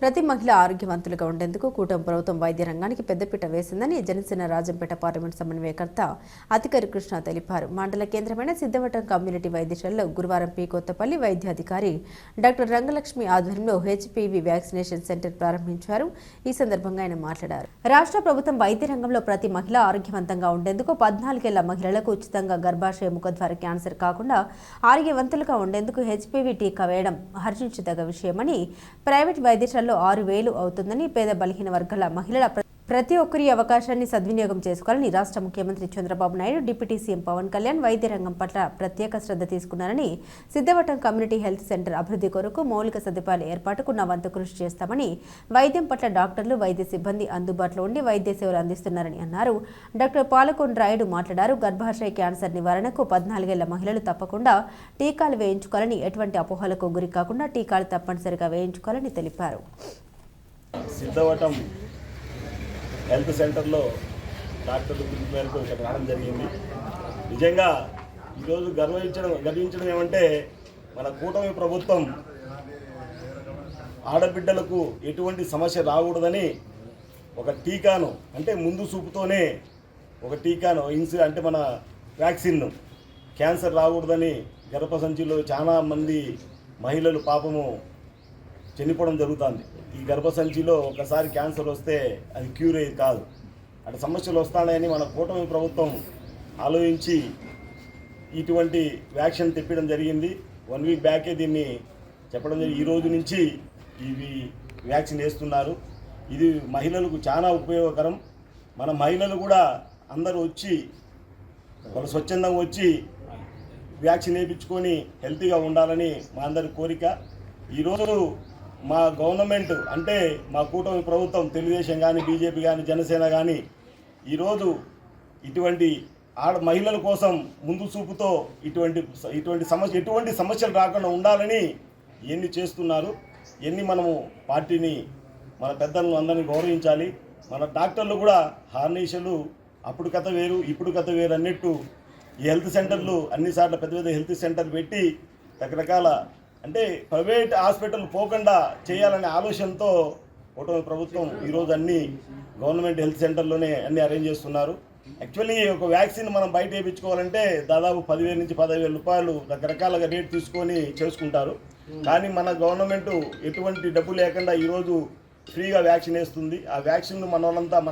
ప్రతి మహిళ ఆరోగ్యవంతులుగా ఉండేందుకు కూటమి ప్రభుత్వం వైద్య రంగానికి పెద్దపీట వేసిందని జనసేన రాజంపేట పార్లమెంట్ సమన్వయకర్త అతికరి కృష్ణ తెలిపారు. మండల కేంద్రమైన సిద్ధవటం కమ్యూనిటీ వైద్యశాలలో గురువారం పి కొత్తపల్లి వైద్యాధికారి డాక్టర్ రంగలక్ష్మి ఆధ్వర్యంలో హెచ్పివి వ్యాక్సినేషన్ సెంటర్ ప్రారంభించారు. ఈ సందర్భంగా ఆయన మాట్లాడారు. రాష్ట్ర ప్రభుత్వం వైద్య రంగంలో ప్రతి మహిళ ఆరోగ్యవంతంగా ఉండేందుకు 14 ఏళ్ల మహిళలకు ఉచితంగా గర్భాశయ ముఖద్వార క్యాన్సర్ కాకుండా ఆరోగ్యవంతులుగా ఉండేందుకు హెచ్పివి టీకా వేయడం హర్షించదగ్గ విషయమని, ప్రైవేట్ వైద్యశాలలో 6,000 అవుతుందని, పేద బలహీన వర్గాల మహిళల ప్రతి ఒక్కరి అవకాశాన్ని సద్వినియోగం చేసుకోవాలని రాష్ట్ర ముఖ్యమంత్రి చంద్రబాబు నాయుడు, డిప్యూటీ సీఎం పవన్ కళ్యాణ్ వైద్య రంగం పట్ల ప్రత్యేక శ్రద్ధ తీసుకున్నారని, సిద్ధవటం కమ్యూనిటీ హెల్త్ సెంటర్ అభివృద్ధి కొరకు మౌలిక సదుపాయాల ఏర్పాటుకు నా వంతు కృషి చేస్తామని, వైద్యం పట్ల డాక్టర్లు, వైద్య సిబ్బంది అందుబాటులో ఉండి వైద్య సేవలు అందిస్తున్నారని అన్నారు. డాక్టర్ పాలకొండ రాయుడు మాట్లాడారు. గర్భాశయ క్యాన్సర్ నివారణకు 14 ఏళ్ల మహిళలు తప్పకుండా టీకాలు వేయించుకోవాలని, ఎటువంటి అపోహలకు గురి కాకుండా టీకాలు తప్పనిసరిగా వేయించుకోవాలని తెలిపారు. సిద్ధవటం హెల్త్ సెంటర్లో డాక్టర్ల పిలుపు మేరకు ఇక్కడ రావడం జరిగింది. నిజంగా ఈరోజు గర్వించడం ఏమంటే, మన కూటమి ప్రభుత్వం ఆడబిడ్డలకు ఎటువంటి సమస్య రాకూడదని ఒక టీకాను, అంటే ముందు చూపుతోనే ఒక టీకాను అంటే మన వ్యాక్సిన్ను క్యాన్సర్ రాకూడదని గర్భసంచిలో చాలా మంది మహిళలు పాపము చనిపోవడం జరుగుతుంది. ఈ గర్భసంచిలో ఒకసారి క్యాన్సర్ వస్తే అది క్యూర్ అయ్యేది కాదు. అటు సమస్యలు వస్తాయని మన కూటమి ప్రభుత్వం ఆలోచించి ఇటువంటి వ్యాక్సిన్ తెప్పడం జరిగింది. 1 వీక్ బ్యాకే దీన్ని చెప్పడం జరిగింది. ఈ రోజు నుంచి ఇవి వ్యాక్సిన్ వేస్తున్నారు. ఇది మహిళలకు చాలా ఉపయోగకరం. మన మహిళలు కూడా అందరూ వచ్చి వాళ్ళు స్వచ్ఛందంగా వచ్చి వ్యాక్సిన్ వేయించుకొని హెల్తీగా ఉండాలని మా అందరి కోరిక. ఈరోజు మా గవర్నమెంట్ అంటే మా కూటమి ప్రభుత్వం, తెలుగుదేశం కానీ, బీజేపీ కానీ, జనసేన కానీ ఈరోజు ఇటువంటి మహిళల కోసం ముందు చూపుతో ఎటువంటి సమస్యలు రాకుండా ఉండాలని ఎన్ని చేస్తున్నారు. ఎన్ని మనము పార్టీని, మన పెద్దలను అందరినీ గౌరవించాలి. మన డాక్టర్లు కూడా హార్నిషలు అప్పుడు కథ వేరు, ఇప్పుడు కథ వేరు అన్నట్టు ఈ హెల్త్ సెంటర్లు అన్నిసార్లు పెద్ద పెద్ద హెల్త్ సెంటర్ పెట్టి రకరకాల అంటే ప్రైవేట్ హాస్పిటల్ పోకుండా చేయాలనే ఆలోచనతో కూటమి ప్రభుత్వం ఈరోజు అన్ని గవర్నమెంట్ హెల్త్ సెంటర్లోనే అన్ని అరేంజ్ చేస్తున్నారు. యాక్చువల్లీ ఒక వ్యాక్సిన్ మనం బయట వేయించుకోవాలంటే దాదాపు 10,000 నుంచి 15,000 రూపాయలు రకరకాలుగా రేట్ తీసుకొని చేసుకుంటారు. కానీ మన గవర్నమెంట్ ఎటువంటి డబ్బు లేకుండా ఈరోజు ఫ్రీగా వ్యాక్సిన్ వేస్తుంది. ఆ వ్యాక్సిన్ మన వాళ్ళంతా మన